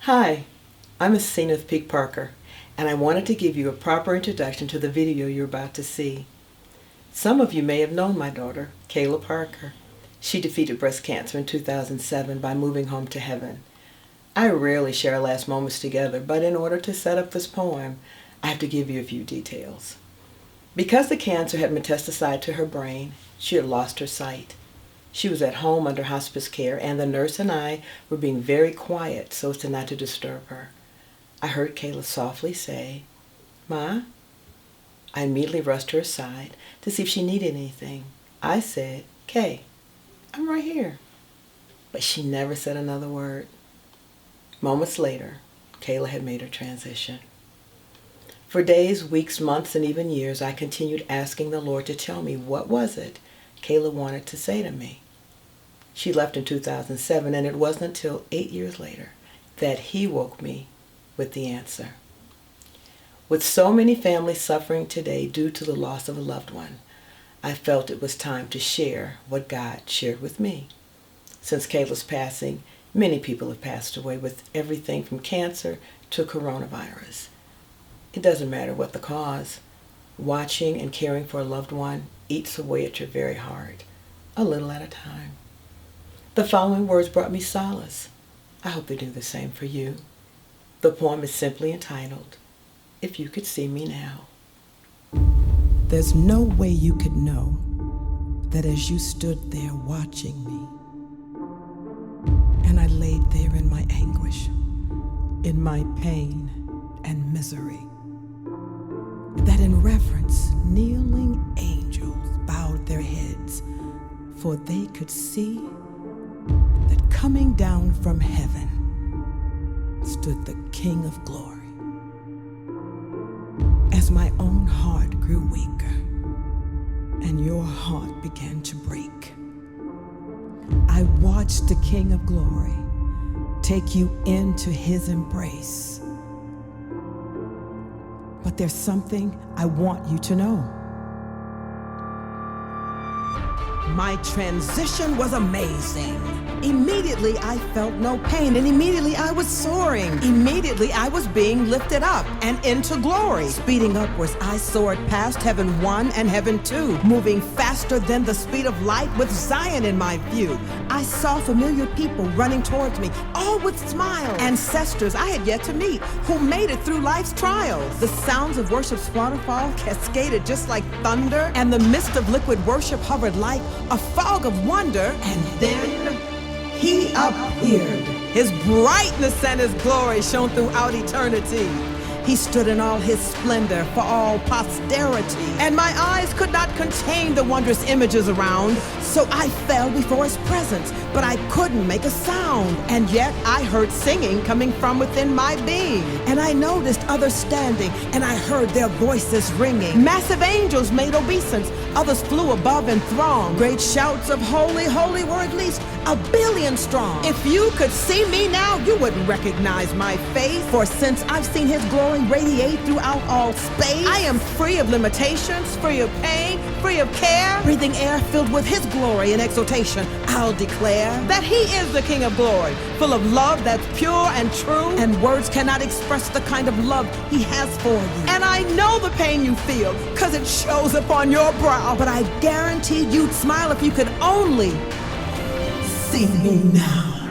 Hi, I'm Aseneth Peak Parker, and I wanted to give you a proper introduction to the video you're about to see. Some of you may have known my daughter, Kayla Parker. She defeated breast cancer in 2007 by moving home to heaven. I rarely share our last moments together, but in order to set up this poem, I have to give you a few details. Because the cancer had metastasized to her brain, she had lost her sight. She was at home under hospice care, and the nurse and I were being very quiet so as to not to disturb her. I heard Kayla softly say, "Ma?" I immediately rushed to her side to see if she needed anything. I said, "Kay, I'm right here." But she never said another word. Moments later, Kayla had made her transition. For days, weeks, months, and even years, I continued asking the Lord to tell me what was it Kayla wanted to say to me. She left in 2007, and it wasn't until 8 years later that He woke me with the answer. With so many families suffering today due to the loss of a loved one, I felt it was time to share what God shared with me. Since Kayla's passing, many people have passed away with everything from cancer to coronavirus. It doesn't matter what the cause. Watching and caring for a loved one eats away at your very heart, a little at a time. The following words brought me solace. I hope they do the same for you. The poem is simply entitled, "If You Could See Me Now." There's no way you could know that as you stood there watching me, and I laid there in my anguish, in my pain and misery, that in reverence kneeling angels bowed their heads, for they could see that coming down from heaven stood the King of Glory. As my own heart grew weaker and your heart began to break, I watched the King of Glory take you into His embrace. But there's something I want you to know. My transition was amazing. Immediately I felt no pain, and immediately I was soaring. Immediately I was being lifted up and into glory. Speeding upwards, I soared past heaven 1 and heaven 2, moving faster than the speed of light with Zion in my view. I saw familiar people running towards me, all with smiles. Ancestors I had yet to meet who made it through life's trials. The sounds of worship's waterfall cascaded just like thunder, and the mist of liquid worship hovered like a fog of wonder. And then He appeared. His brightness and His glory shone throughout eternity. He stood in all His splendor for all posterity, and my eyes could not contain the wondrous images around. So I fell before His presence, but I couldn't make a sound. And yet I heard singing coming from within my being, and I noticed others standing, and I heard their voices ringing. Massive angels made obeisance, others flew above in throng. Great shouts of holy, holy were at least 1 billion strong. If you could see me now, you wouldn't recognize my face, for since I've seen His glory radiate throughout all space, I am free of limitations, free of pain, free of care, breathing air filled with His glory and exaltation. I'll declare that He is the King of Glory, full of love that's pure and true, and words cannot express the kind of love He has for you. And I know the pain you feel, cause it shows upon your brow, but I guarantee you'd smile if you could only see me now.